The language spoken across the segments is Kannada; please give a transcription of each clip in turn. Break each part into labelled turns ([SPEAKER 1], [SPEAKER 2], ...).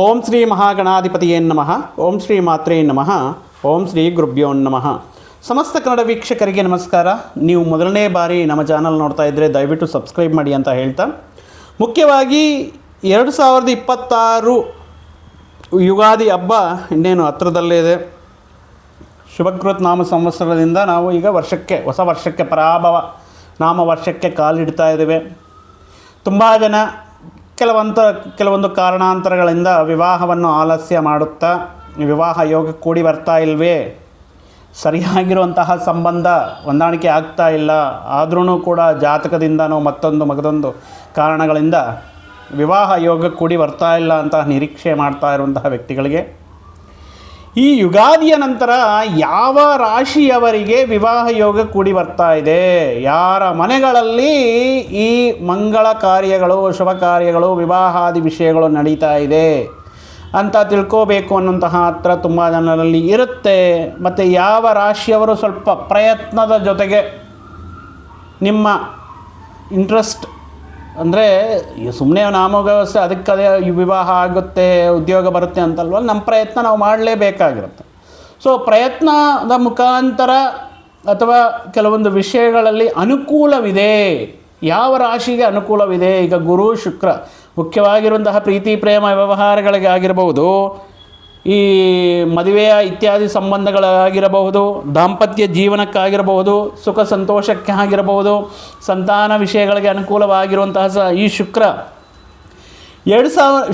[SPEAKER 1] ಓಂ ಶ್ರೀ ಮಹಾಗಣಾಧಿಪತಿಯೇ ನಮಃ. ಓಂ ಶ್ರೀ ಮಾತ್ರೇ ನಮಃ. ಓಂ ಶ್ರೀ ಗುರುಭ್ಯೋ ನಮಃ. ಸಮಸ್ತ ಕನ್ನಡ ವೀಕ್ಷಕರಿಗೆ ನಮಸ್ಕಾರ. ನೀವು ಮೊದಲನೇ ಬಾರಿ ನಮ್ಮ ಚಾನಲ್ ನೋಡ್ತಾ ಇದ್ದರೆ ದಯವಿಟ್ಟು ಸಬ್ಸ್ಕ್ರೈಬ್ ಮಾಡಿ ಅಂತ ಹೇಳ್ತಾ, ಮುಖ್ಯವಾಗಿ 2026 ಯುಗಾದಿ ಹಬ್ಬ ಇನ್ನೇನು ಹತ್ರದಲ್ಲೇ ಇದೆ. ಶುಭಕೃತ್ ನಾಮ ಸಂವತ್ಸರದಿಂದ ನಾವು ಈಗ ಹೊಸ ವರ್ಷಕ್ಕೆ ಪರಾಭವ ನಾಮ ವರ್ಷಕ್ಕೆ ಕಾಲಿಡ್ತಾ ಇದ್ದೇವೆ. ತುಂಬ ಜನ ಕೆಲವೊಂದು ಕಾರಣಾಂತರಗಳಿಂದ ವಿವಾಹವನ್ನು ಆಲಸ್ಯ ಮಾಡುತ್ತಾ ವಿವಾಹ ಯೋಗ ಕೂಡಿ ಬರ್ತಾ ಇಲ್ವೇ, ಸರಿಯಾಗಿರುವಂತಹ ಸಂಬಂಧ ಹೊಂದಾಣಿಕೆ ಆಗ್ತಾ ಇಲ್ಲ, ಆದ್ರೂ ಕೂಡ ಜಾತಕದಿಂದನೋ ಮಗದೊಂದು ಕಾರಣಗಳಿಂದ ವಿವಾಹ ಯೋಗ ಕೂಡಿ ಬರ್ತಾ ಇಲ್ಲ ಅಂತ ನಿರೀಕ್ಷೆ ಮಾಡ್ತಾ ಇರುವಂತಹ ವ್ಯಕ್ತಿಗಳಿಗೆ ಈ ಯುಗಾದಿಯ ನಂತರ ಯಾವ ರಾಶಿಯವರಿಗೆ ವಿವಾಹ ಯೋಗ ಕೂಡಿ ಬರ್ತಾ ಇದೆ, ಯಾರ ಮನೆಗಳಲ್ಲಿ ಈ ಮಂಗಳ ಕಾರ್ಯಗಳು, ಶುಭ ಕಾರ್ಯಗಳು, ವಿವಾಹಾದಿ ವಿಷಯಗಳು ನಡೀತಾ ಇದೆ ಅಂತ ತಿಳ್ಕೋಬೇಕು ಅನ್ನುವಂತಹ ಹತ್ರ ತುಂಬ ಜನರಲ್ಲಿ ಇರುತ್ತೆ. ಮತ್ತು ಯಾವ ರಾಶಿಯವರು ಸ್ವಲ್ಪ ಪ್ರಯತ್ನದ ಜೊತೆಗೆ ನಿಮ್ಮ ಇಂಟ್ರೆಸ್ಟ್ ಅಂದರೆ ಸುಮ್ಮನೆ ನಾಮವ್ಯವಸ್ಥೆ ಅದಕ್ಕದೇ ವಿವಾಹ ಆಗುತ್ತೆ, ಉದ್ಯೋಗ ಬರುತ್ತೆ ಅಂತಲ್ವ, ನಮ್ಮ ಪ್ರಯತ್ನ ನಾವು ಮಾಡಲೇಬೇಕಾಗಿರುತ್ತೆ. ಸೊ ಪ್ರಯತ್ನದ ಮುಖಾಂತರ ಅಥವಾ ಕೆಲವೊಂದು ವಿಷಯಗಳಲ್ಲಿ ಅನುಕೂಲವಿದೆ. ಯಾವ ರಾಶಿಗೆ ಅನುಕೂಲವಿದೆ? ಈಗ ಗುರು ಶುಕ್ರ ಮುಖ್ಯವಾಗಿರುವಂತಹ ಪ್ರೀತಿ ಪ್ರೇಮ ವ್ಯವಹಾರಗಳಿಗೆ ಆಗಿರಬಹುದು, ಈ ಮದುವೆಯ ಇತ್ಯಾದಿ ಸಂಬಂಧಗಳಾಗಿರಬಹುದು, ದಾಂಪತ್ಯ ಜೀವನಕ್ಕಾಗಿರಬಹುದು, ಸುಖ ಸಂತೋಷಕ್ಕೆ ಆಗಿರಬಹುದು, ಸಂತಾನ ವಿಷಯಗಳಿಗೆ ಅನುಕೂಲವಾಗಿರುವಂತಹ ಈ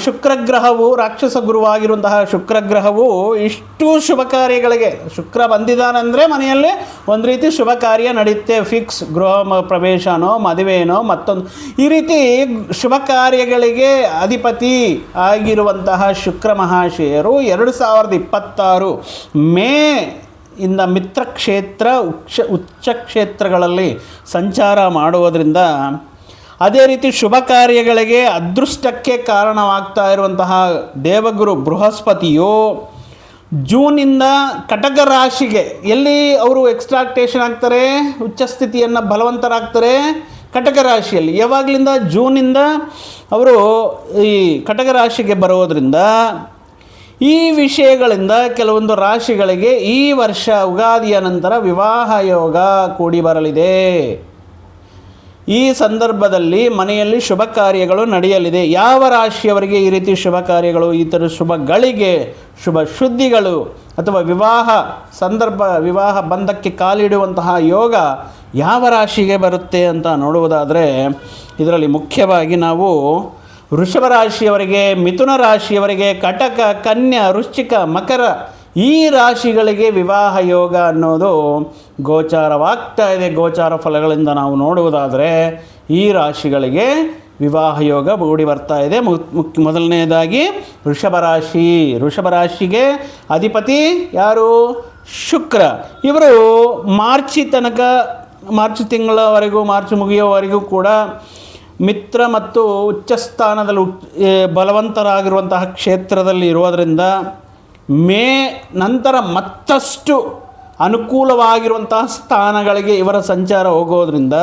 [SPEAKER 1] ಶುಕ್ರಗ್ರಹವು ರಾಕ್ಷಸ ಗುರುವಾಗಿರುವಂತಹ ಶುಕ್ರಗ್ರಹವು ಇಷ್ಟು ಶುಭ ಕಾರ್ಯಗಳಿಗೆ, ಶುಕ್ರ ಬಂದಿದ್ದಾನೆಂದರೆ ಮನೆಯಲ್ಲಿ ಒಂದು ರೀತಿ ಶುಭ ಕಾರ್ಯ ನಡೆಯುತ್ತೆ. ಫಿಕ್ಸ್ ಗೃಹ ಪ್ರವೇಶನೋ ಮದುವೆನೋ ಮತ್ತೊಂದು ಈ ರೀತಿ ಶುಭ ಕಾರ್ಯಗಳಿಗೆ ಅಧಿಪತಿ ಆಗಿರುವಂತಹ ಶುಕ್ರ ಮಹಾಶಯರು 2026 ಮೇ ಇಂದ ಮಿತ್ರ ಕ್ಷೇತ್ರ ಉಚ್ಚ ಕ್ಷೇತ್ರಗಳಲ್ಲಿ ಸಂಚಾರ ಮಾಡುವುದರಿಂದ, ಅದೇ ರೀತಿ ಶುಭ ಕಾರ್ಯಗಳಿಗೆ ಅದೃಷ್ಟಕ್ಕೆ ಕಾರಣವಾಗ್ತಾ ಇರುವಂತಹ ದೇವಗುರು ಬೃಹಸ್ಪತಿಯು ಜೂನಿಂದ ಕಟಕ ರಾಶಿಗೆ, ಎಲ್ಲಿ ಅವರು ಎಕ್ಸ್ಟ್ರಾಕ್ಟೇಷನ್ ಆಗ್ತಾರೆ, ಉಚ್ಚಸ್ಥಿತಿಯನ್ನು ಬಲವಂತರಾಗ್ತಾರೆ ಕಟಕ ರಾಶಿಯಲ್ಲಿ. ಯಾವಾಗಲಿಂದ? ಜೂನಿಂದ ಅವರು ಈ ಕಟಕ ರಾಶಿಗೆ ಬರೋದರಿಂದ ಈ ವಿಷಯಗಳಿಂದ ಕೆಲವೊಂದು ರಾಶಿಗಳಿಗೆ ಈ ವರ್ಷ ಯುಗಾದಿಯ ನಂತರ ವಿವಾಹ ಯೋಗ ಕೂಡಿ ಬರಲಿದೆ. ಈ ಸಂದರ್ಭದಲ್ಲಿ ಮನೆಯಲ್ಲಿ ಶುಭ ಕಾರ್ಯಗಳು ನಡೆಯಲಿದೆ. ಯಾವ ರಾಶಿಯವರಿಗೆ ಈ ರೀತಿ ಶುಭ ಕಾರ್ಯಗಳು, ಈ ಥರ ಶುಭಗಳಿಗೆ, ಶುಭ ಶುದ್ಧಿಗಳು ಅಥವಾ ವಿವಾಹ ಬಂಧಕ್ಕೆ ಕಾಲಿಡುವಂತಹ ಯೋಗ ಯಾವ ರಾಶಿಗೆ ಬರುತ್ತೆ ಅಂತ ನೋಡುವುದಾದರೆ, ಇದರಲ್ಲಿ ಮುಖ್ಯವಾಗಿ ನಾವು ವೃಷಭ ರಾಶಿಯವರಿಗೆ, ಮಿಥುನ ರಾಶಿಯವರಿಗೆ, ಕಟಕ, ಕನ್ಯಾ, ವೃಶ್ಚಿಕ, ಮಕರ ಈ ರಾಶಿಗಳಿಗೆ ವಿವಾಹ ಯೋಗ ಅನ್ನೋದು ಗೋಚಾರವಾಗ್ತಾ ಇದೆ. ಗೋಚಾರ ಫಲಗಳಿಂದ ನಾವು ನೋಡುವುದಾದರೆ ಈ ರಾಶಿಗಳಿಗೆ ವಿವಾಹ ಯೋಗ ಕೂಡಿ ಬರ್ತಾ ಇದೆ. ಮೊದಲನೇದಾಗಿ ವೃಷಭ ರಾಶಿಗೆ ಅಧಿಪತಿ ಯಾರು? ಶುಕ್ರ. ಇವರು ಮಾರ್ಚ್ ತಿಂಗಳವರೆಗೂ, ಮಾರ್ಚ್ ಮುಗಿಯುವವರೆಗೂ ಕೂಡ ಮಿತ್ರ ಮತ್ತು ಉಚ್ಚಸ್ಥಾನದಲ್ಲಿ ಬಲವಂತರಾಗಿರುವಂತಹ ಕ್ಷೇತ್ರದಲ್ಲಿ ಇರೋದರಿಂದ ಮೇ ನಂತರ ಮತ್ತಷ್ಟು ಅನುಕೂಲವಾಗಿರುವಂತಹ ಸ್ಥಾನಗಳಿಗೆ ಇವರ ಸಂಚಾರ ಹೋಗೋದ್ರಿಂದ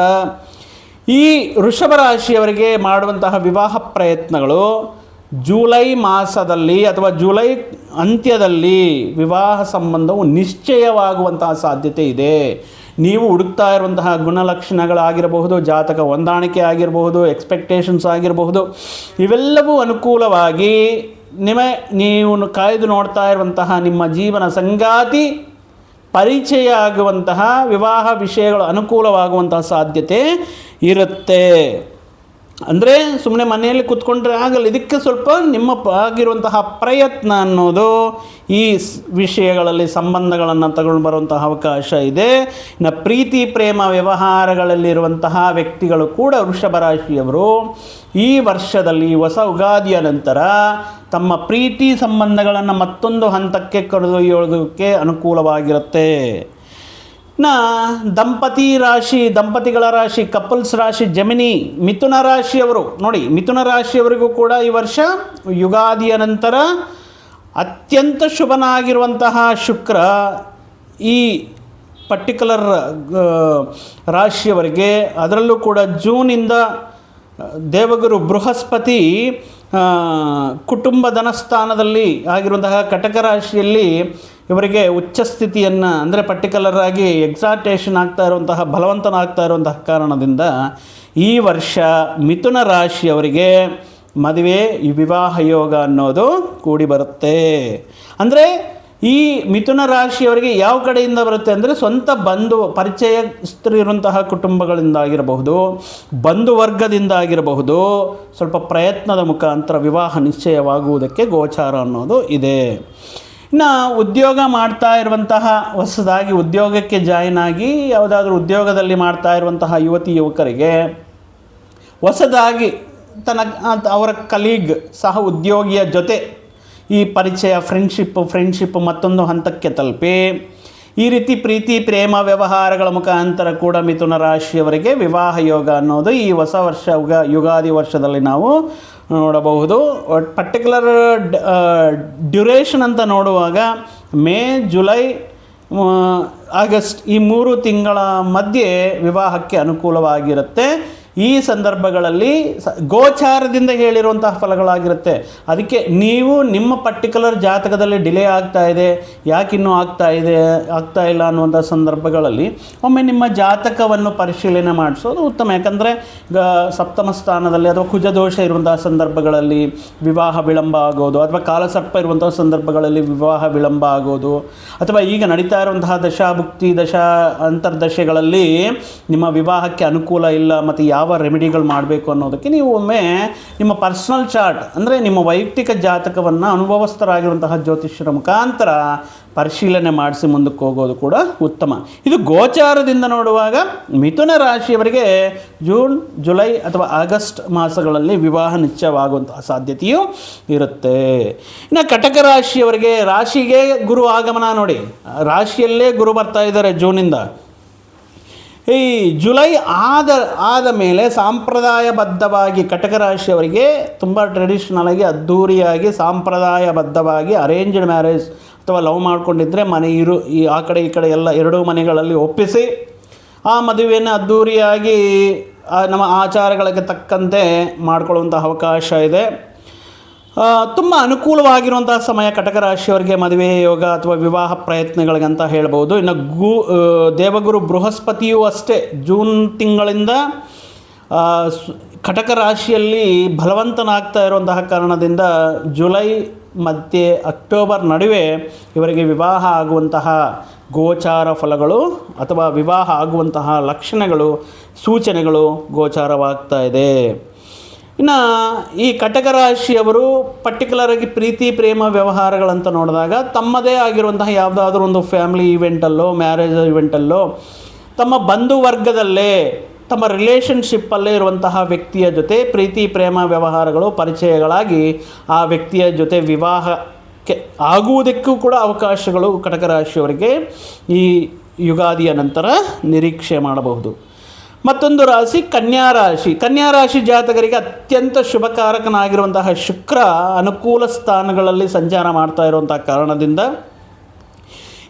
[SPEAKER 1] ಈ ವೃಷಭ ರಾಶಿಯವರಿಗೆ ಮಾಡುವಂತಹ ವಿವಾಹ ಪ್ರಯತ್ನಗಳು ಜುಲೈ ಮಾಸದಲ್ಲಿ ಅಥವಾ ಜುಲೈ ಅಂತ್ಯದಲ್ಲಿ ವಿವಾಹ ಸಂಬಂಧವು ನಿಶ್ಚಯವಾಗುವಂತಹ ಸಾಧ್ಯತೆ ಇದೆ. ನೀವು ಹುಡುಕ್ತಾ ಇರುವಂತಹ ಗುಣಲಕ್ಷಣಗಳಾಗಿರಬಹುದು, ಜಾತಕ ಹೊಂದಾಣಿಕೆ ಆಗಿರಬಹುದು, ಎಕ್ಸ್ಪೆಕ್ಟೇಷನ್ಸ್ ಆಗಿರಬಹುದು, ಇವೆಲ್ಲವೂ ಅನುಕೂಲವಾಗಿ ನೀವು ಕಾಯ್ದು ನೋಡ್ತಾ ಇರುವಂತಹ ನಿಮ್ಮ ಜೀವನ ಸಂಗಾತಿ ಪರಿಚಯ ಆಗುವಂತಹ ವಿವಾಹ ವಿಷಯಗಳು ಅನುಕೂಲವಾಗುವಂತಹ ಸಾಧ್ಯತೆ ಇರುತ್ತೆ. ಅಂದರೆ ಸುಮ್ಮನೆ ಮನೆಯಲ್ಲಿ ಕೂತ್ಕೊಂಡ್ರೆ ಆಗಲ್ಲ, ಇದಕ್ಕೆ ಸ್ವಲ್ಪ ನಿಮ್ಮ ಆಗಿರುವಂತಹ ಪ್ರಯತ್ನ ಅನ್ನೋದು ಈ ವಿಷಯಗಳಲ್ಲಿ ಸಂಬಂಧಗಳನ್ನು ತಗೊಂಡು ಬರುವಂತಹ ಅವಕಾಶ ಇದೆ. ಇನ್ನು ಪ್ರೀತಿ ಪ್ರೇಮ ವ್ಯವಹಾರಗಳಲ್ಲಿರುವಂತಹ ವ್ಯಕ್ತಿಗಳು ಕೂಡ ವೃಷಭ ರಾಶಿಯವರು ಈ ವರ್ಷದಲ್ಲಿ ಹೊಸ ಯುಗಾದಿಯ ನಂತರ ತಮ್ಮ ಪ್ರೀತಿ ಸಂಬಂಧಗಳನ್ನು ಮತ್ತೊಂದು ಹಂತಕ್ಕೆ ಕರೆದೊಯ್ಯೋದಕ್ಕೆ ಅನುಕೂಲವಾಗಿರುತ್ತೆ. ದಂಪತಿಗಳ ರಾಶಿ, ಕಪಲ್ಸ್ ರಾಶಿ ಜಮಿನಿ, ಮಿಥುನ ರಾಶಿಯವರು ನೋಡಿ, ಮಿಥುನ ರಾಶಿಯವರಿಗೂ ಕೂಡ ಈ ವರ್ಷ ಯುಗಾದಿಯ ನಂತರ ಅತ್ಯಂತ ಶುಭನಾಗಿರುವಂತಹ ಶುಕ್ರ ಈ ಪರ್ಟಿಕ್ಯುಲರ್ ರಾಶಿಯವರಿಗೆ, ಅದರಲ್ಲೂ ಕೂಡ ಜೂನಿಂದ ದೇವಗುರು ಬೃಹಸ್ಪತಿ ಕುಟುಂಬ ಧನಸ್ಥಾನದಲ್ಲಿ ಆಗಿರುವಂತಹ ಕಟಕ ರಾಶಿಯಲ್ಲಿ ಇವರಿಗೆ ಉಚ್ಚ ಸ್ಥಿತಿಯನ್ನು ಅಂದರೆ ಪರ್ಟಿಕ್ಯುಲರ್ ಆಗಿ ಎಕ್ಸಾಲ್ಟೇಷನ್ ಆಗ್ತಾ ಇರುವಂತಹ ಬಲವಂತನಾಗ್ತಾ ಇರುವಂತಹ ಕಾರಣದಿಂದ ಈ ವರ್ಷ ಮಿಥುನ ರಾಶಿಯವರಿಗೆ ಮದುವೆ ವಿವಾಹ ಯೋಗ ಅನ್ನೋದು ಕೂಡಿ ಬರುತ್ತೆ. ಅಂದರೆ ಈ ಮಿಥುನ ರಾಶಿಯವರಿಗೆ ಯಾವ ಕಡೆಯಿಂದ ಬರುತ್ತೆ ಅಂದರೆ ಸ್ವಂತ ಬಂಧು ಪರಿಚಯಸ್ಥರಿರುವಂತಹ ಕುಟುಂಬಗಳಿಂದ ಆಗಿರಬಹುದು, ಬಂಧು ವರ್ಗದಿಂದ ಆಗಿರಬಹುದು, ಸ್ವಲ್ಪ ಪ್ರಯತ್ನದ ಮುಖಾಂತರ ವಿವಾಹ ನಿಶ್ಚಯವಾಗುವುದಕ್ಕೆ ಗೋಚಾರ ಅನ್ನೋದು ಇದೆ. ಇನ್ನು ಉದ್ಯೋಗ ಮಾಡ್ತಾ ಇರುವಂತಹ ಹೊಸದಾಗಿ ಉದ್ಯೋಗಕ್ಕೆ ಜಾಯಿನ್ ಆಗಿ ಯಾವುದಾದ್ರೂ ಉದ್ಯೋಗದಲ್ಲಿ ಮಾಡ್ತಾ ಇರುವಂತಹ ಯುವತಿ ಯುವಕರಿಗೆ ಹೊಸದಾಗಿ ಅವರ ಕಲೀಗ್ ಸಹ ಉದ್ಯೋಗಿಯ ಜೊತೆ ಈ ಪರಿಚಯ ಫ್ರೆಂಡ್ಶಿಪ್ ಮತ್ತೊಂದು ಹಂತಕ್ಕೆ ತಲುಪಿ ಈ ರೀತಿ ಪ್ರೀತಿ ಪ್ರೇಮ ವ್ಯವಹಾರಗಳ ಮುಖಾಂತರ ಕೂಡ ಮಿಥುನ ರಾಶಿಯವರಿಗೆ ವಿವಾಹ ಯೋಗ ಅನ್ನೋದು ಈ ಹೊಸ ವರ್ಷ ಯುಗಾದಿ ವರ್ಷದಲ್ಲಿ ನಾವು ನೋಡಬಹುದು. ಪರ್ಟಿಕ್ಯುಲರ್ ಡ್ಯುರೇಷನ್ ಅಂತ ನೋಡುವಾಗ ಮೇ, ಜುಲೈ, ಆಗಸ್ಟ್ ಈ 3 ತಿಂಗಳ ಮಧ್ಯೆ ವಿವಾಹಕ್ಕೆ ಅನುಕೂಲವಾಗಿರುತ್ತೆ. ಈ ಸಂದರ್ಭಗಳಲ್ಲಿ ಗೋಚಾರದಿಂದ ಹೇಳಿರುವಂತಹ ಫಲಗಳಾಗಿರುತ್ತೆ. ಅದಕ್ಕೆ ನೀವು ನಿಮ್ಮ ಪರ್ಟಿಕ್ಯುಲರ್ ಜಾತಕದಲ್ಲಿ ಡಿಲೇ ಆಗ್ತಾ ಇದೆ, ಯಾಕಿನ್ನೂ ಆಗ್ತಾ ಇಲ್ಲ ಅನ್ನುವಂಥ ಸಂದರ್ಭಗಳಲ್ಲಿ ಒಮ್ಮೆ ನಿಮ್ಮ ಜಾತಕವನ್ನು ಪರಿಶೀಲನೆ ಮಾಡಿಸೋದು ಉತ್ತಮ. ಯಾಕಂದರೆ ಸಪ್ತಮ ಸ್ಥಾನದಲ್ಲಿ ಅಥವಾ ಕುಜದೋಷ ಇರುವಂತಹ ಸಂದರ್ಭಗಳಲ್ಲಿ ವಿವಾಹ ವಿಳಂಬ ಆಗೋದು, ಅಥವಾ ಕಾಲಸರ್ಪ ಇರುವಂತಹ ಸಂದರ್ಭಗಳಲ್ಲಿ ವಿವಾಹ ವಿಳಂಬ ಆಗೋದು, ಅಥವಾ ಈಗ ನಡೀತಾ ಇರುವಂತಹ ದಶಾಭುಕ್ತಿ ಅಂತರ್ದಶೆಗಳಲ್ಲಿ ನಿಮ್ಮ ವಿವಾಹಕ್ಕೆ ಅನುಕೂಲ ಇಲ್ಲ ಮತ್ತು ಯಾವ ರೆಮಿಡಿಗಳು ಮಾಡಬೇಕು ಅನ್ನೋದಕ್ಕೆ ನೀವು ಒಮ್ಮೆ ನಿಮ್ಮ ಪರ್ಸನಲ್ ಚಾರ್ಟ್ ಅಂದರೆ ನಿಮ್ಮ ವೈಯಕ್ತಿಕ ಜಾತಕವನ್ನು ಅನುಭವಸ್ಥರಾಗಿರುವಂತಹ ಜ್ಯೋತಿಷ್ಯರ ಮುಖಾಂತರ ಪರಿಶೀಲನೆ ಮಾಡಿಸಿ ಮುಂದಕ್ಕೆ ಹೋಗೋದು ಕೂಡ ಉತ್ತಮ. ಇದು ಗೋಚಾರದಿಂದ ನೋಡುವಾಗ ಮಿಥುನ ರಾಶಿಯವರಿಗೆ ಜೂನ್, ಜುಲೈ ಅಥವಾ ಆಗಸ್ಟ್ ಮಾಸಗಳಲ್ಲಿ ವಿವಾಹ ನಿಶ್ಚಯವಾಗುವಂತಹ ಸಾಧ್ಯತೆಯೂ ಇರುತ್ತೆ. ಇನ್ನು ಕಟಕ ರಾಶಿಯವರಿಗೆ ರಾಶಿಗೆ ಗುರು ಆಗಮನ ನೋಡಿ, ರಾಶಿಯಲ್ಲೇ ಗುರು ಬರ್ತಾ ಇದ್ದಾರೆ ಜೂನಿಂದ. ಈ ಜುಲೈ ಆದ ಮೇಲೆ ಸಾಂಪ್ರದಾಯಬದ್ಧವಾಗಿ ಕಟಕ ರಾಶಿಯವರಿಗೆ ತುಂಬ ಟ್ರೆಡಿಷ್ನಲಾಗಿ ಅದ್ಧೂರಿಯಾಗಿ ಸಾಂಪ್ರದಾಯಬದ್ಧವಾಗಿ ಅರೇಂಜ್ಡ್ ಮ್ಯಾರೇಜ್ ಅಥವಾ ಲವ್ ಮಾಡ್ಕೊಂಡಿದ್ದರೆ ಆ ಕಡೆ ಈ ಕಡೆ ಎಲ್ಲ ಎರಡೂ ಮನೆಗಳಲ್ಲಿ ಒಪ್ಪಿಸಿ ಆ ಮದುವೆಯನ್ನು ಅದ್ಧೂರಿಯಾಗಿ ನಮ್ಮ ಆಚಾರಗಳಿಗೆ ತಕ್ಕಂತೆ ಮಾಡಿಕೊಳ್ಳುವಂಥ ಅವಕಾಶ ಇದೆ. ತುಂಬ ಅನುಕೂಲವಾಗಿರುವಂತಹ ಸಮಯ ಕಟಕ ರಾಶಿಯವರಿಗೆ ಮದುವೆ ಯೋಗ ಅಥವಾ ವಿವಾಹ ಪ್ರಯತ್ನಗಳಿಗಂತ ಹೇಳ್ಬೋದು. ಇನ್ನು ದೇವಗುರು ಬೃಹಸ್ಪತಿಯೂ ಅಷ್ಟೇ ಜೂನ್ ತಿಂಗಳಿಂದ ಕಟಕ ರಾಶಿಯಲ್ಲಿ ಬಲವಂತನಾಗ್ತಾ ಇರುವಂತಹ ಕಾರಣದಿಂದ ಜುಲೈ ಮತ್ತು ಅಕ್ಟೋಬರ್ ನಡುವೆ ಇವರಿಗೆ ವಿವಾಹ ಆಗುವಂತಹ ಗೋಚಾರ ಫಲಗಳು ಅಥವಾ ವಿವಾಹ ಆಗುವಂತಹ ಲಕ್ಷಣಗಳು ಸೂಚನೆಗಳು ಗೋಚಾರವಾಗ್ತಾ ಇದೆ. ಇನ್ನು ಈ ಕಟಕ ರಾಶಿಯವರು ಪರ್ಟಿಕ್ಯುಲರಾಗಿ ಪ್ರೀತಿ ಪ್ರೇಮ ವ್ಯವಹಾರಗಳಂತ ನೋಡಿದಾಗ ತಮ್ಮದೇ ಆಗಿರುವಂತಹ ಯಾವುದಾದ್ರೂ ಒಂದು ಫ್ಯಾಮಿಲಿ ಈವೆಂಟಲ್ಲೋ ಮ್ಯಾರೇಜ್ ಈವೆಂಟಲ್ಲೋ ತಮ್ಮ ಬಂಧು ವರ್ಗದಲ್ಲೇ ತಮ್ಮ ರಿಲೇಷನ್ಶಿಪ್ಪಲ್ಲೇ ಇರುವಂತಹ ವ್ಯಕ್ತಿಯ ಜೊತೆ ಪ್ರೀತಿ ಪ್ರೇಮ ವ್ಯವಹಾರಗಳು ಪರಿಚಯಗಳಾಗಿ ಆ ವ್ಯಕ್ತಿಯ ಜೊತೆ ವಿವಾಹಕ್ಕೆ ಆಗುವುದಕ್ಕೂ ಕೂಡ ಅವಕಾಶಗಳು ಕಟಕ ರಾಶಿಯವರಿಗೆ ಈ ಯುಗಾದಿಯ ನಂತರ ನಿರೀಕ್ಷೆ ಮಾಡಬಹುದು. ಮತ್ತೊಂದು ರಾಶಿ ಕನ್ಯಾ ರಾಶಿ ಜಾತಕರಿಗೆ ಅತ್ಯಂತ ಶುಭಕಾರಕನಾಗಿರುವಂತಹ ಶುಕ್ರ ಅನುಕೂಲ ಸ್ಥಾನಗಳಲ್ಲಿ ಸಂಚಾರ ಮಾಡ್ತಾ ಇರುವಂತಹ ಕಾರಣದಿಂದ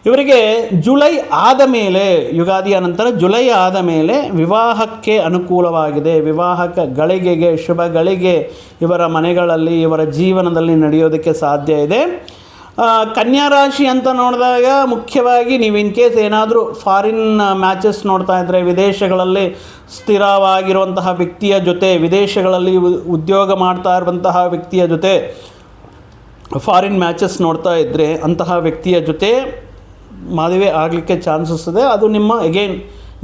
[SPEAKER 1] ಇವರಿಗೆ ಜುಲೈ ಆದ ಮೇಲೆ ಯುಗಾದಿಯ ನಂತರ ಜುಲೈ ಆದ ಮೇಲೆ ವಿವಾಹಕ್ಕೆ ಅನುಕೂಲವಾಗಿದೆ. ವಿವಾಹಕ ಗಳಿಗೆಗೆ ಶುಭ ಗಳಿಗೆ ಇವರ ಮನೆಗಳಲ್ಲಿ ಇವರ ಜೀವನದಲ್ಲಿ ನಡೆಯೋದಕ್ಕೆ ಸಾಧ್ಯ ಇದೆ. ಕನ್ಯಾ ರಾಶಿ ಅಂತ ನೋಡಿದಾಗ ಮುಖ್ಯವಾಗಿ ನೀವು ಇನ್ ಕೇಸ್ ಏನಾದರೂ ಫಾರಿನ್ ಮ್ಯಾಚಸ್ ನೋಡ್ತಾ ಇದ್ದರೆ, ವಿದೇಶಗಳಲ್ಲಿ ಸ್ಥಿರವಾಗಿರುವಂತಹ ವ್ಯಕ್ತಿಯ ಜೊತೆ, ವಿದೇಶಗಳಲ್ಲಿ ಉದ್ಯೋಗ ಮಾಡ್ತಾ ಇರುವಂತಹ ವ್ಯಕ್ತಿಯ ಜೊತೆ ಫಾರಿನ್ ಮ್ಯಾಚಸ್ ನೋಡ್ತಾ ಇದ್ದರೆ ಅಂತಹ ವ್ಯಕ್ತಿಯ ಜೊತೆ ಮದುವೆ ಆಗಲಿಕ್ಕೆ ಚಾನ್ಸಸ್ ಇದೆ. ಅದು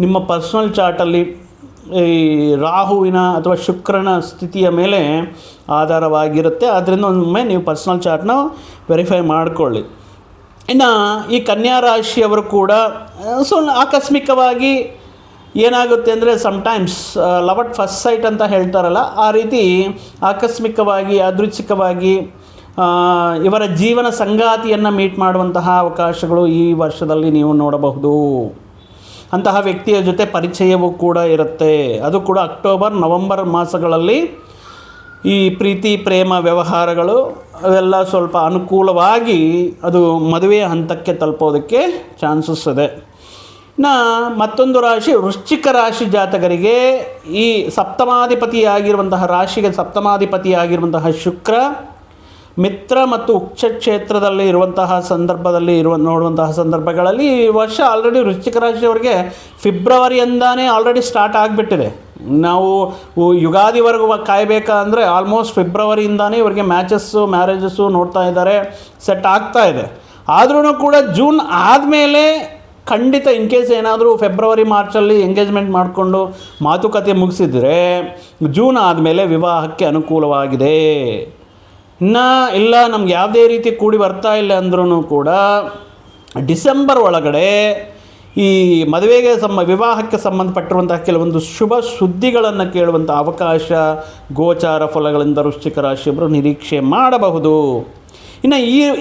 [SPEAKER 1] ನಿಮ್ಮ ಪರ್ಸ್ನಲ್ ಚಾರ್ಟಲ್ಲಿ ಈ ರಾಹುವಿನ ಅಥವಾ ಶುಕ್ರನ ಸ್ಥಿತಿಯ ಮೇಲೆ ಆಧಾರವಾಗಿರುತ್ತೆ. ಆದ್ದರಿಂದ ಒಮ್ಮೆ ನೀವು ಪರ್ಸ್ನಲ್ ಚಾರ್ಟ್ನ ವೆರಿಫೈ ಮಾಡಿಕೊಳ್ಳಿ. ಇನ್ನು ಈ ಕನ್ಯಾ ರಾಶಿಯವರು ಕೂಡ ಆಕಸ್ಮಿಕವಾಗಿ ಏನಾಗುತ್ತೆ ಅಂದರೆ sometimes love at first sight ಅಂತ ಹೇಳ್ತಾರಲ್ಲ, ಆ ರೀತಿ ಆಕಸ್ಮಿಕವಾಗಿ ಯಾದೃಚ್ಛಿಕವಾಗಿ ಇವರ ಜೀವನ ಸಂಗಾತಿಯನ್ನು ಮೀಟ್ ಮಾಡುವಂತಹ ಅವಕಾಶಗಳು ಈ ವರ್ಷದಲ್ಲಿ ನೀವು ನೋಡಬಹುದು. ಅಂತಹ ವ್ಯಕ್ತಿಯ ಜೊತೆ ಪರಿಚಯವೂ ಕೂಡ ಇರುತ್ತೆ. ಅದು ಕೂಡ ಅಕ್ಟೋಬರ್ ನವಂಬರ್ ಮಾಸಗಳಲ್ಲಿ ಈ ಪ್ರೀತಿ ಪ್ರೇಮ ವ್ಯವಹಾರಗಳು ಅವೆಲ್ಲ ಸ್ವಲ್ಪ ಅನುಕೂಲವಾಗಿ ಅದು ಮದುವೆಯ ಹಂತಕ್ಕೆ ತಲುಪೋದಕ್ಕೆ ಚಾನ್ಸಸ್ ಇದೆ. ಇನ್ನು ಮತ್ತೊಂದು ರಾಶಿ ವೃಶ್ಚಿಕ ರಾಶಿ ಜಾತಕರಿಗೆ ಈ ಸಪ್ತಮಾಧಿಪತಿಯಾಗಿರುವಂತಹ ರಾಶಿಗೆ ಸಪ್ತಮಾಧಿಪತಿಯಾಗಿರುವಂತಹ ಶುಕ್ರ ಮಿತ್ರ ಮತ್ತು ಉಚ್ಚ ಕ್ಷೇತ್ರದಲ್ಲಿ ಇರುವಂತಹ ಸಂದರ್ಭದಲ್ಲಿ ನೋಡುವಂತಹ ಸಂದರ್ಭಗಳಲ್ಲಿ ಈ ವರ್ಷ ಆಲ್ರೆಡಿ ವೃಶ್ಚಿಕ ರಾಶಿಯವರಿಗೆ ಫೆಬ್ರವರಿಯಿಂದಾನೇ ಆಲ್ರೆಡಿ ಸ್ಟಾರ್ಟ್ ಆಗಿಬಿಟ್ಟಿದೆ. ನಾವು ಯುಗಾದಿವರೆಗೂ ಕಾಯಬೇಕಂದ್ರೆ ಆಲ್ಮೋಸ್ಟ್ ಫೆಬ್ರವರಿಯಿಂದಾನೇ ಇವರಿಗೆ ಮ್ಯಾರೇಜಸ್ಸು ನೋಡ್ತಾ ಇದ್ದಾರೆ, ಸೆಟ್ ಆಗ್ತಾ ಇದೆ. ಆದ್ರೂ ಕೂಡ ಜೂನ್ ಆದಮೇಲೆ ಖಂಡಿತ ಇನ್ ಕೇಸ್ ಏನಾದರೂ ಫೆಬ್ರವರಿ ಮಾರ್ಚಲ್ಲಿ ಎಂಗೇಜ್ಮೆಂಟ್ ಮಾಡಿಕೊಂಡು ಮಾತುಕತೆ ಮುಗಿಸಿದರೆ ಜೂನ್ ಆದಮೇಲೆ ವಿವಾಹಕ್ಕೆ ಅನುಕೂಲವಾಗಿದೆ. ಇನ್ನು ಇಲ್ಲ ನಮ್ಗೆ ಯಾವುದೇ ರೀತಿ ಕೂಡಿ ಬರ್ತಾ ಇಲ್ಲ ಅಂದ್ರೂ ಕೂಡ ಡಿಸೆಂಬರ್ ಒಳಗಡೆ ಈ ಮದುವೆಗೆ ವಿವಾಹಕ್ಕೆ ಸಂಬಂಧಪಟ್ಟಿರುವಂತಹ ಕೆಲವೊಂದು ಶುಭ ಸುದ್ದಿಗಳನ್ನು ಕೇಳುವಂಥ ಅವಕಾಶ ಗೋಚಾರ ಫಲಗಳಿಂದ ವೃಶ್ಚಿಕ ರಾಶಿಯವರು ನಿರೀಕ್ಷೆ ಮಾಡಬಹುದು. ಇನ್ನು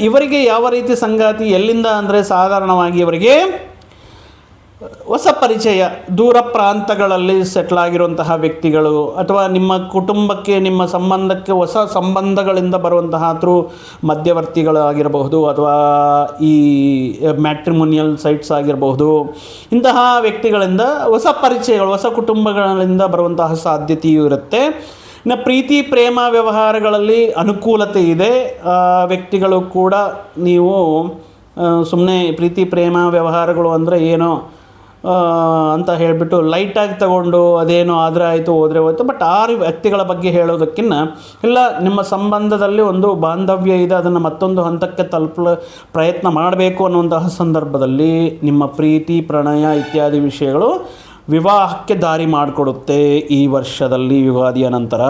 [SPEAKER 1] ಇವರಿಗೆ ಯಾವ ರೀತಿ ಸಂಗಾತಿ ಎಲ್ಲಿಂದ ಅಂದರೆ ಸಾಧಾರಣವಾಗಿ ಇವರಿಗೆ ಹೊಸ ಪರಿಚಯ, ದೂರ ಪ್ರಾಂತಗಳಲ್ಲಿ ಸೆಟ್ಲ್ ಆಗಿರುವಂತಹ ವ್ಯಕ್ತಿಗಳು ಅಥವಾ ನಿಮ್ಮ ಕುಟುಂಬಕ್ಕೆ ನಿಮ್ಮ ಸಂಬಂಧಕ್ಕೆ ಹೊಸ ಸಂಬಂಧಗಳಿಂದ ಬರುವಂತಹ ಮಧ್ಯವರ್ತಿಗಳಾಗಿರಬಹುದು ಅಥವಾ ಈ ಮ್ಯಾಟ್ರಿಮೋನಿಯಲ್ ಸೈಟ್ಸ್ ಆಗಿರಬಹುದು. ಇಂತಹ ವ್ಯಕ್ತಿಗಳಿಂದ ಹೊಸ ಪರಿಚಯಗಳು, ಹೊಸ ಕುಟುಂಬಗಳಿಂದ ಬರುವಂತಹ ಸಾಧ್ಯತೆಯೂ ಇರುತ್ತೆ. ಇನ್ನು ಪ್ರೀತಿ ಪ್ರೇಮ ವ್ಯವಹಾರಗಳಲ್ಲಿ ಅನುಕೂಲತೆ ಇದೆ. ವ್ಯಕ್ತಿಗಳು ಕೂಡ ನೀವು ಸುಮ್ಮನೆ ಪ್ರೀತಿ ಪ್ರೇಮ ವ್ಯವಹಾರಗಳು ಅಂದರೆ ಏನೋ ಅಂತ ಹೇಳಿಬಿಟ್ಟು ಲೈಟಾಗಿ ತಗೊಂಡು ಅದೇನೋ ಆದರೆ ಆಯಿತು ಹೋದರೆ ಹೋಯ್ತು, ಬಟ್ ಆ ವ್ಯಕ್ತಿಗಳ ಬಗ್ಗೆ ಹೇಳೋದಕ್ಕಿಂತ ಇಲ್ಲ ನಿಮ್ಮ ಸಂಬಂಧದಲ್ಲಿ ಒಂದು ಬಾಂಧವ್ಯ ಇದೆ, ಅದನ್ನು ಮತ್ತೊಂದು ಹಂತಕ್ಕೆ ತಲುಪಲು ಪ್ರಯತ್ನ ಮಾಡಬೇಕು ಅನ್ನುವಂತಹ ಸಂದರ್ಭದಲ್ಲಿ ನಿಮ್ಮ ಪ್ರೀತಿ ಪ್ರಣಯ ಇತ್ಯಾದಿ ವಿಷಯಗಳು ವಿವಾಹಕ್ಕೆ ದಾರಿ ಮಾಡಿಕೊಡುತ್ತೆ ಈ ವರ್ಷದಲ್ಲಿ ಯುಗಾದಿಯ ನಂತರ.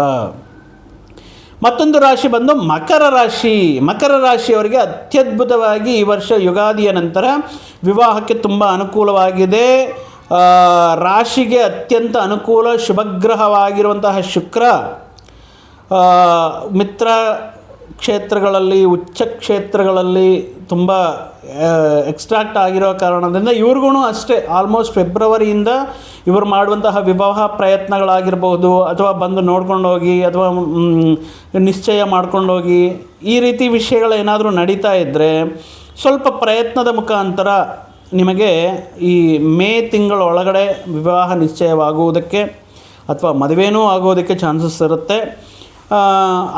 [SPEAKER 1] ಮತ್ತೊಂದು ರಾಶಿ ಬಂದು ಮಕರ ರಾಶಿ. ಮಕರ ರಾಶಿಯವರಿಗೆ ಅತ್ಯದ್ಭುತವಾಗಿ ಈ ವರ್ಷ ಯುಗಾದಿಯ ನಂತರ ವಿವಾಹಕ್ಕೆ ತುಂಬ ಅನುಕೂಲವಾಗಿದೆ. ರಾಶಿಗೆ ಅತ್ಯಂತ ಅನುಕೂಲ ಶುಭಗ್ರಹವಾಗಿರುವಂತಹ ಶುಕ್ರ ಮಿತ್ರ ಕ್ಷೇತ್ರಗಳಲ್ಲಿ ಉಚ್ಚ ಕ್ಷೇತ್ರಗಳಲ್ಲಿ ತುಂಬ ಎಕ್ಸ್ಟ್ರಾಕ್ಟ್ ಆಗಿರೋ ಕಾರಣದಿಂದ ಇವ್ರಿಗೂ ಅಷ್ಟೇ ಆಲ್ಮೋಸ್ಟ್ ಫೆಬ್ರವರಿಯಿಂದ ಇವರು ಮಾಡುವಂತಹ ವಿವಾಹ ಪ್ರಯತ್ನಗಳಾಗಿರ್ಬೋದು ಅಥವಾ ಬಂದು ನೋಡ್ಕೊಂಡೋಗಿ ಅಥವಾ ನಿಶ್ಚಯ ಮಾಡ್ಕೊಂಡೋಗಿ ಈ ರೀತಿ ವಿಷಯಗಳೇನಾದರೂ ನಡೀತಾ ಇದ್ದರೆ ಸ್ವಲ್ಪ ಪ್ರಯತ್ನದ ಮುಖಾಂತರ ನಿಮಗೆ ಈ ಮೇ ತಿಂಗಳ ಒಳಗಡೆ ವಿವಾಹ ನಿಶ್ಚಯವಾಗುವುದಕ್ಕೆ ಅಥವಾ ಮದುವೆನೂ ಆಗೋದಕ್ಕೆ ಚಾನ್ಸಸ್ ಇರುತ್ತೆ.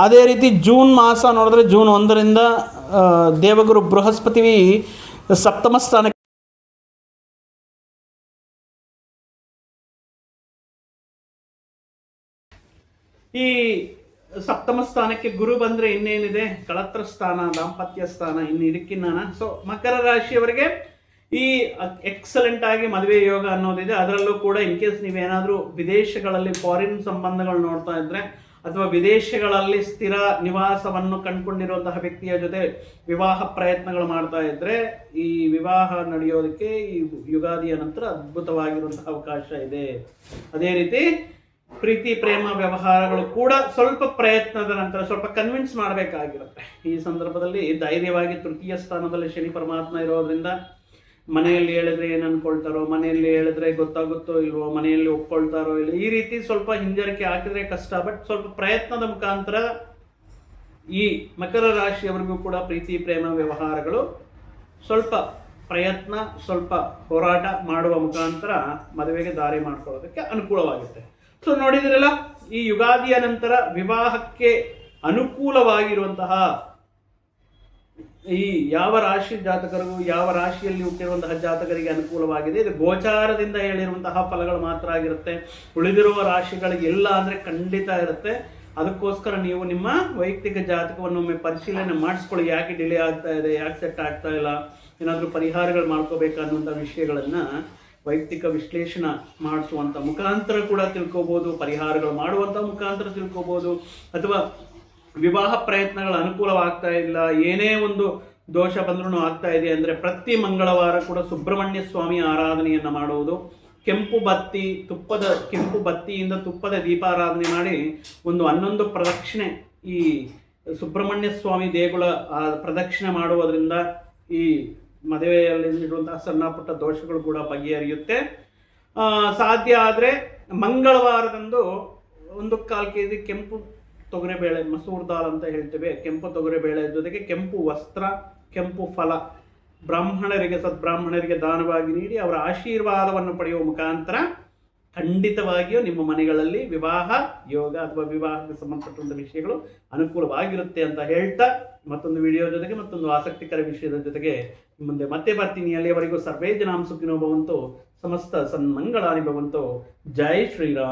[SPEAKER 1] ಅದೇ ರೀತಿ ಜೂನ್ ಮಾಸ ನೋಡಿದ್ರೆ ಜೂನ್ 1ರಿಂದ ದೇವಗುರು ಬೃಹಸ್ಪತಿ ಸಪ್ತಮ ಸ್ಥಾನಕ್ಕೆ ಈ ಸಪ್ತಮ ಸ್ಥಾನಕ್ಕೆ ಗುರು ಬಂದರೆ ಇನ್ನೇನಿದೆ, ಕಳತ್ರ ಸ್ಥಾನ, ದಾಂಪತ್ಯ ಸ್ಥಾನ, ಇನ್ನು ಇದಕ್ಕಿನ್ನ. ಸೊ ಮಕರ ರಾಶಿಯವರಿಗೆ ಈ ಎಕ್ಸಲೆಂಟ್ ಆಗಿ ಮದುವೆ ಯೋಗ ಅನ್ನೋದಿದೆ. ಅದರಲ್ಲೂ ಕೂಡ ಇನ್ ಕೇಸ್ ನೀವೇನಾದರೂ ವಿದೇಶಗಳಲ್ಲಿ ಫಾರಿನ್ ಸಂಬಂಧಗಳು ನೋಡ್ತಾ ಇದ್ದರೆ ಅಥವಾ ವಿದೇಶಗಳಲ್ಲಿ ಸ್ಥಿರ ನಿವಾಸವನ್ನು ಕಂಡುಕೊಂಡಿರುವಂತಹ ವ್ಯಕ್ತಿಯ ಜೊತೆ ವಿವಾಹ ಪ್ರಯತ್ನಗಳು ಮಾಡ್ತಾ ಇದ್ದರೆ ಈ ವಿವಾಹ ನಡೆಯೋದಕ್ಕೆ ಈ ಯುಗಾದಿಯ ನಂತರ ಅದ್ಭುತವಾಗಿರುವಂತಹ ಅವಕಾಶ ಇದೆ. ಅದೇ ರೀತಿ ಪ್ರೀತಿ ಪ್ರೇಮ ವ್ಯವಹಾರಗಳು ಕೂಡ ಸ್ವಲ್ಪ ಪ್ರಯತ್ನದ ನಂತರ ಸ್ವಲ್ಪ ಕನ್ವಿನ್ಸ್ ಮಾಡಬೇಕಾಗಿರುತ್ತೆ. ಈ ಸಂದರ್ಭದಲ್ಲಿ ಧೈರ್ಯವಾಗಿ ತೃತೀಯ ಸ್ಥಾನದಲ್ಲಿ ಶನಿ ಪರಮಾತ್ಮ ಇರೋದ್ರಿಂದ ಮನೆಯಲ್ಲಿ ಹೇಳಿದ್ರೆ ಏನು ಅನ್ಕೊಳ್ತಾರೋ, ಮನೆಯಲ್ಲಿ ಹೇಳಿದ್ರೆ ಗೊತ್ತಾಗುತ್ತೋ ಇಲ್ವೋ, ಮನೆಯಲ್ಲಿ ಒಪ್ಕೊಳ್ತಾರೋ ಇಲ್ಲ, ಈ ರೀತಿ ಸ್ವಲ್ಪ ಹಿಂಜರಿಕೆ ಹಾಕಿದ್ರೆ ಕಷ್ಟ. ಬಟ್ ಸ್ವಲ್ಪ ಪ್ರಯತ್ನದ ಮುಖಾಂತರ ಈ ಮಕರ ರಾಶಿಯವರಿಗೂ ಕೂಡ ಪ್ರೀತಿ ಪ್ರೇಮ ವ್ಯವಹಾರಗಳು ಸ್ವಲ್ಪ ಪ್ರಯತ್ನ, ಸ್ವಲ್ಪ ಹೋರಾಟ ಮಾಡುವ ಮುಖಾಂತರ ಮದುವೆಗೆ ದಾರಿ ಮಾಡ್ಕೊಳ್ಳೋದಕ್ಕೆ ಅನುಕೂಲವಾಗುತ್ತೆ. ಸೊ ನೋಡಿದ್ರಲ್ಲ, ಈ ಯುಗಾದಿಯ ನಂತರ ವಿವಾಹಕ್ಕೆ ಅನುಕೂಲವಾಗಿರುವಂತಹ ಈ ಯಾವ ರಾಶಿ ಜಾತಕರಿಗೂ, ಯಾವ ರಾಶಿಯಲ್ಲಿ ಹುಟ್ಟಿರುವಂತಹ ಜಾತಕರಿಗೆ ಅನುಕೂಲವಾಗಿದೆ. ಇದು ಗೋಚಾರದಿಂದ ಹೇಳಿರುವಂತಹ ಫಲಗಳು ಮಾತ್ರ ಆಗಿರುತ್ತೆ. ಉಳಿದಿರುವ ರಾಶಿಗಳಿಗೆ ಎಲ್ಲ ಅಂದರೆ ಖಂಡಿತ ಇರುತ್ತೆ. ಅದಕ್ಕೋಸ್ಕರ ನೀವು ನಿಮ್ಮ ವೈಯಕ್ತಿಕ ಜಾತಕವನ್ನು ಒಮ್ಮೆ ಪರಿಶೀಲನೆ ಮಾಡಿಸ್ಕೊಳ್ಳಿ. ಯಾಕೆ ಡಿಲೇ ಆಗ್ತಾ ಇದೆ, ಯಾಕೆ ಸೆಟ್ ಆಗ್ತಾ ಇಲ್ಲ, ಏನಾದರೂ ಪರಿಹಾರಗಳು ಮಾಡ್ಕೋಬೇಕನ್ನುವಂಥ ವಿಷಯಗಳನ್ನು ವೈಯಕ್ತಿಕ ವಿಶ್ಲೇಷಣೆ ಮಾಡಿಸುವಂಥ ಮುಖಾಂತರ ಕೂಡ ತಿಳ್ಕೊಬೋದು, ಪರಿಹಾರಗಳು ಮಾಡುವಂಥ ಮುಖಾಂತರ ತಿಳ್ಕೊಬೋದು. ಅಥವಾ ವಿವಾಹ ಪ್ರಯತ್ನಗಳು ಅನುಕೂಲವಾಗ್ತಾ ಇಲ್ಲ, ಏನೇ ಒಂದು ದೋಷ ಬಂದ್ರೂ ಆಗ್ತಾ ಇದೆ ಅಂದರೆ ಪ್ರತಿ ಮಂಗಳವಾರ ಕೂಡ ಸುಬ್ರಹ್ಮಣ್ಯ ಸ್ವಾಮಿ ಆರಾಧನೆಯನ್ನು ಮಾಡುವುದು. ಕೆಂಪು ಬತ್ತಿಯಿಂದ ತುಪ್ಪದ ದೀಪಾರಾಧನೆ ಮಾಡಿ ಒಂದು 11 ಪ್ರದಕ್ಷಿಣೆ ಈ ಸುಬ್ರಹ್ಮಣ್ಯ ಸ್ವಾಮಿ ದೇಗುಲ ಪ್ರದಕ್ಷಿಣೆ ಮಾಡುವುದರಿಂದ ಈ ಮದುವೆಯಲ್ಲಿ ಇರುವಂತಹ ಸಣ್ಣ ಪುಟ್ಟ ದೋಷಗಳು ಕೂಡ ಬಗೆಹರಿಯುತ್ತೆ. ಸಾಧ್ಯ ಆದರೆ ಮಂಗಳವಾರದಂದು 1/4 kg ಕೆಂಪು ತೊಗರಿಬೇಳೆ, ಮಸೂರ್ ದಾಲ್ ಅಂತ ಹೇಳ್ತೇವೆ, ಕೆಂಪು ತೊಗರಿಬೇಳೆ ಜೊತೆಗೆ ಕೆಂಪು ವಸ್ತ್ರ, ಕೆಂಪು ಫಲ ಬ್ರಾಹ್ಮಣರಿಗೆ ಸದ್ಬ್ರಾಹ್ಮಣರಿಗೆ ದಾನವಾಗಿ ನೀಡಿ ಅವರ ಆಶೀರ್ವಾದವನ್ನು ಪಡೆಯುವ ಮುಖಾಂತರ ಖಂಡಿತವಾಗಿಯೂ ನಿಮ್ಮ ಮನೆಗಳಲ್ಲಿ ವಿವಾಹ ಯೋಗ ಅಥವಾ ವಿವಾಹಕ್ಕೆ ಸಂಬಂಧಪಟ್ಟಂಥ ವಿಷಯಗಳು ಅನುಕೂಲವಾಗಿರುತ್ತೆ ಅಂತ ಹೇಳ್ತಾ ಮತ್ತೊಂದು ವಿಡಿಯೋ ಜೊತೆಗೆ ಮತ್ತೊಂದು ಆಸಕ್ತಿಕರ ವಿಷಯದ ಜೊತೆಗೆ ಮುಂದೆ ಮತ್ತೆ ಬರ್ತೀನಿ. ಅಲ್ಲಿಯವರೆಗೂ ಸರ್ವೇ ಜನಾಂ ಸುಖಿನೋ ಭವಂತು, ಸಮಸ್ತ ಸನ್ಮಂಗಳಾನಿ ಭವಂತು. ಜೈ ಶ್ರೀರಾಮ್.